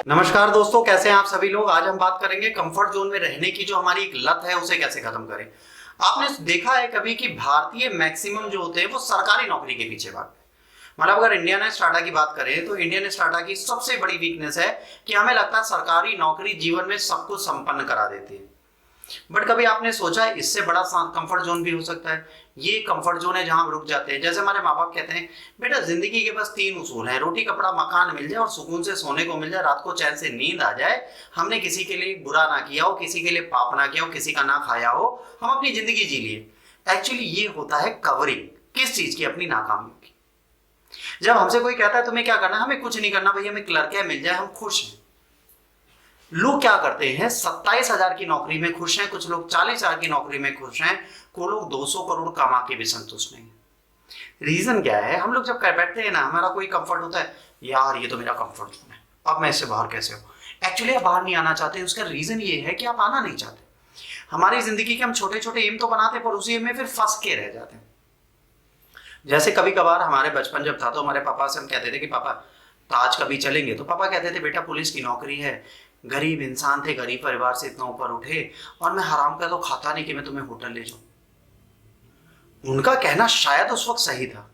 नमस्कार दोस्तों, कैसे हैं आप सभी लोग। आज हम बात करेंगे कंफर्ट जोन में रहने की जो हमारी एक लत है उसे कैसे खत्म करें। आपने देखा है कभी कि भारतीय मैक्सिमम जो होते हैं वो सरकारी नौकरी के पीछे भागते हैं। मतलब अगर इंडियन स्टार्टअप की बात करें तो इंडियन स्टार्टअप की सबसे बड़ी वीकनेस है कि हमें लगता है सरकारी नौकरी जीवन में सब कुछ संपन्न करा देती है। बट कभी आपने सोचा है इससे बड़ा कंफर्ट जोन भी हो सकता है। ये कंफर्ट जोन है जहां हम रुक जाते हैं। जैसे हमारे माँ बाप कहते हैं, बेटा जिंदगी के बस 3 उसूल हैं, रोटी कपड़ा मकान मिल जाए और सुकून से सोने को मिल जाए, रात को चैन से नींद आ जाए, हमने किसी के लिए बुरा ना किया हो, किसी के लिए पाप ना किया हो, किसी का ना खाया हो, हम अपनी जिंदगी जी लिए। एक्चुअली ये होता है कवरिंग किस चीज की, अपनी नाकामियों की। जब हमसे कोई कहता है तुम्हें क्या करना है, हमें कुछ नहीं करना भैया, हमें क्लर्क मिल जाए हम खुश हैं। लोग क्या करते हैं, 27,000 की नौकरी में खुश हैं, कुछ लोग 40,000 की नौकरी में खुश हैं, कोई लोग 200 करोड़ कमा के भी संतुष्ट नहीं है। रीजन क्या है, हम लोग जब कर बैठते हैं ना, हमारा कोई कंफर्ट होता है, यार ये तो मेरा कंफर्ट जोन है, अब मैं इससे बाहर कैसे हूं। एक्चुअली आप बाहर नहीं आना चाहते, उसका रीजन ये है कि आप आना नहीं चाहते। हमारी जिंदगी के हम छोटे छोटे एम तो बनाते पर उसी एम में फिर फंस के रह जाते हैं। जैसे कभी कभार हमारे बचपन जब था तो हमारे पापा से हम कहते थे कि पापा ताज कभी चलेंगे, तो पापा कहते थे बेटा पुलिस की नौकरी है, गरीब इंसान थे, गरीब परिवार से इतना ऊपर उठे, और मैं हराम का तो खाता नहीं कि मैं तुम्हें होटल ले जाऊं। उनका कहना शायद उस वक्त सही था,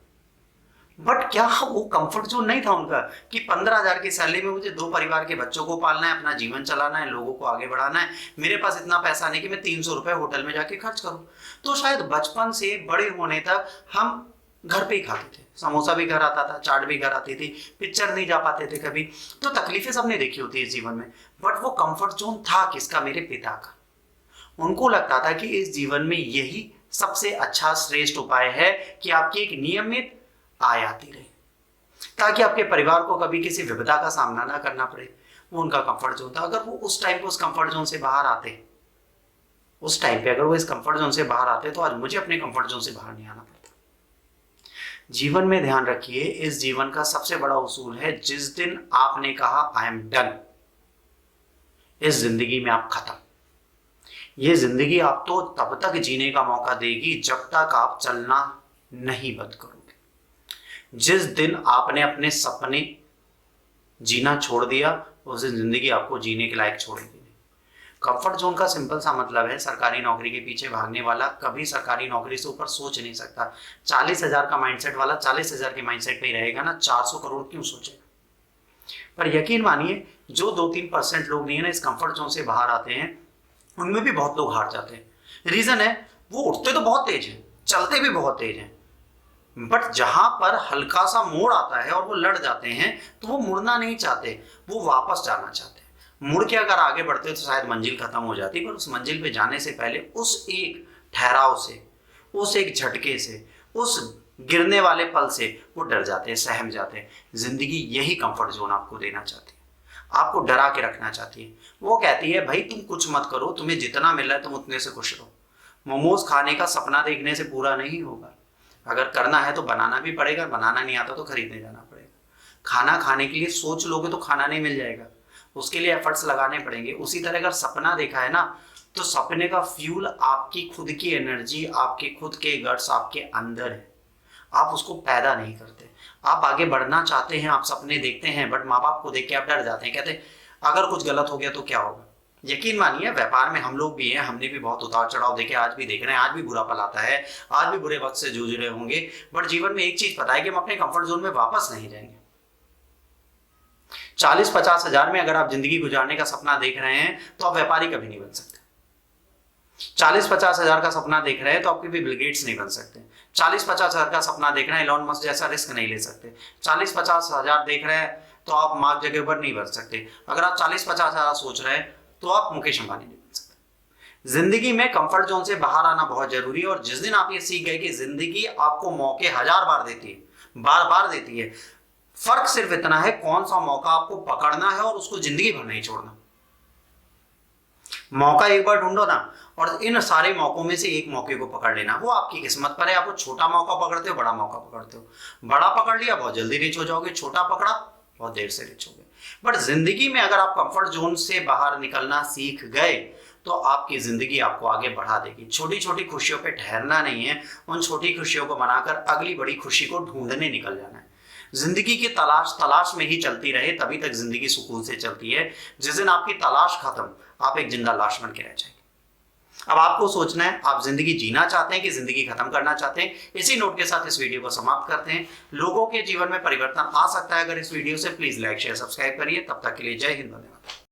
बट क्या वो कंफर्ट जोन नहीं था उनका कि 15,000 की सैलरी में मुझे 2 परिवार के बच्चों को पालना है, अपना जीवन चलाना है, लोगों को आगे बढ़ाना है, मेरे पास इतना पैसा नहीं कि मैं 300 रुपए होटल में जाके खर्च करूं। तो शायद बचपन से बड़े होने तक हम घर पे ही खाते थे, समोसा भी घर आता था, चाट भी घर आती थी, पिक्चर नहीं जा पाते थे कभी। तो तकलीफें सबने देखी होती है जीवन में, बट वो कंफर्ट जोन था किसका, मेरे पिता का। उनको लगता था कि इस जीवन में यही सबसे अच्छा श्रेष्ठ उपाय है कि आपकी एक नियमित आय आती रहे, ताकि आपके परिवार को कभी किसी विपदा का सामना ना करना पड़े। वो उनका कंफर्ट जोन था। अगर वो उस टाइम पे उस कंफर्ट जोन से बाहर आते, उस टाइम पे अगर वो इस कंफर्ट जोन से बाहर आते, तो आज मुझे अपने कंफर्ट जोन से बाहर नहीं आना पड़ता। जीवन में ध्यान रखिए, इस जीवन का सबसे बड़ा उसूल है, जिस दिन आपने कहा आई एम डन, इस जिंदगी में आप खत्म। ये जिंदगी आपको तब तक जीने का मौका देगी जब तक आप चलना नहीं बंद करोगे। जिस दिन आपने अपने सपने जीना छोड़ दिया, उस दिन जिंदगी आपको जीने के लायक छोड़ेगी। कंफर्ट जोन का सिंपल सा मतलब है, सरकारी नौकरी के पीछे भागने वाला कभी सरकारी नौकरी से ऊपर सोच नहीं सकता। 40,000 का माइंडसेट वाला 40,000 के माइंडसेट पे ही रहेगा ना, 400 करोड़ क्यों सोचेगा। पर यकीन मानिए, जो 2-3% लोग नहीं है ना इस कंफर्ट जोन से बाहर आते हैं, उनमें भी बहुत लोग हार जाते हैं। रीजन है, वो उठते तो बहुत तेज है, चलते भी बहुत तेज है, बट जहां पर हल्का सा मोड़ आता है और वो लड़ जाते हैं, तो वो मुड़ना नहीं चाहते, वो वापस जाना चाहते हैं। मुड़ के अगर आगे बढ़ते तो शायद मंजिल खत्म हो जाती, पर उस मंजिल पे जाने से पहले उस एक ठहराव से, उस एक झटके से, उस गिरने वाले पल से वो डर जाते हैं, सहम जाते हैं। जिंदगी यही कंफर्ट जोन आपको देना चाहती है, आपको डरा के रखना चाहती है। वो कहती है भाई तुम कुछ मत करो, तुम्हें जितना मिल रहा है तुम उतने से खुश रहो। मोमोज खाने का सपना देखने से पूरा नहीं होगा, अगर करना है तो बनाना भी पड़ेगा, बनाना नहीं आता तो खरीदने जाना पड़ेगा। खाना खाने के लिए सोच लोगे तो खाना नहीं मिल जाएगा, उसके लिए एफर्ट्स लगाने पड़ेंगे। उसी तरह अगर सपना देखा है ना, तो सपने का फ्यूल आपकी खुद की एनर्जी, आपके खुद के गट्स आपके अंदर है, आप उसको पैदा नहीं करते। आप आगे बढ़ना चाहते हैं, आप सपने देखते हैं, बट माँ बाप को देख के आप डर जाते हैं, कहते हैं अगर कुछ गलत हो गया तो क्या होगा। यकीन मानिए, व्यापार में हम लोग भी हैं, हमने भी बहुत उतार चढ़ाव देखे, आज भी देख रहे हैं, आज भी बुरा पल आता है, आज भी बुरे वक्त से जूझ रहे होंगे, बट जीवन में एक चीज पता है कि हम अपने कंफर्ट जोन में वापस नहीं जाएंगे। 40-50 हजार में अगर आप जिंदगी गुजारने का सपना देख रहे हैं तो आप व्यापारी कभी नहीं बन सकते। 40-50 हजार का सपना देख रहे हैं तो आप कभी बिल गेट्स नहीं बन सकते। 40-50 हजार का सपना देख रहे हैं, एलोन मस्क जैसा रिस्क नहीं ले सकते। 40-50 हजार देख रहे हैं तो आप मार्क जगरबर्ग नहीं बन सकते। अगर आप 40-50 हजार सोच रहे हैं तो आप मुकेश अंबानी नहीं बन सकते। जिंदगी में कंफर्ट जोन से बाहर आना बहुत जरूरी है, और जिस दिन आप ये सीख गए कि जिंदगी आपको मौके 1000 बार देती है, बार बार देती है, फर्क सिर्फ इतना है कौन सा मौका आपको पकड़ना है और उसको जिंदगी भर नहीं छोड़ना। मौका एक बार ढूंढो ना, और इन सारे मौकों में से एक मौके को पकड़ लेना, वो आपकी किस्मत पर है। आप वो छोटा मौका पकड़ते हो, बड़ा मौका पकड़ते हो। बड़ा पकड़ लिया बहुत जल्दी रिच हो जाओगे, छोटा पकड़ा बहुत देर से रिच हो गए। बट जिंदगी में अगर आप कंफर्ट जोन से बाहर निकलना सीख गए तो आपकी जिंदगी आपको आगे बढ़ा देगी। छोटी छोटी खुशियों पे ठहरना नहीं है, उन छोटी खुशियों को बनाकर अगली बड़ी खुशी को ढूंढने निकल जाना है। जिंदगी की तलाश में ही चलती रहे, तभी तक जिंदगी सुकून से चलती है। जिस दिन आपकी तलाश खत्म, आप एक जिंदा लाश बन के रह जाएंगे। अब आपको सोचना है, आप जिंदगी जीना चाहते हैं कि जिंदगी खत्म करना चाहते हैं। इसी नोट के साथ इस वीडियो को समाप्त करते हैं। लोगों के जीवन में परिवर्तन आ सकता है अगर इस वीडियो से। प्लीज लाइक शेयर सब्सक्राइब करिए। तब तक के लिए जय हिंद, धन्यवाद।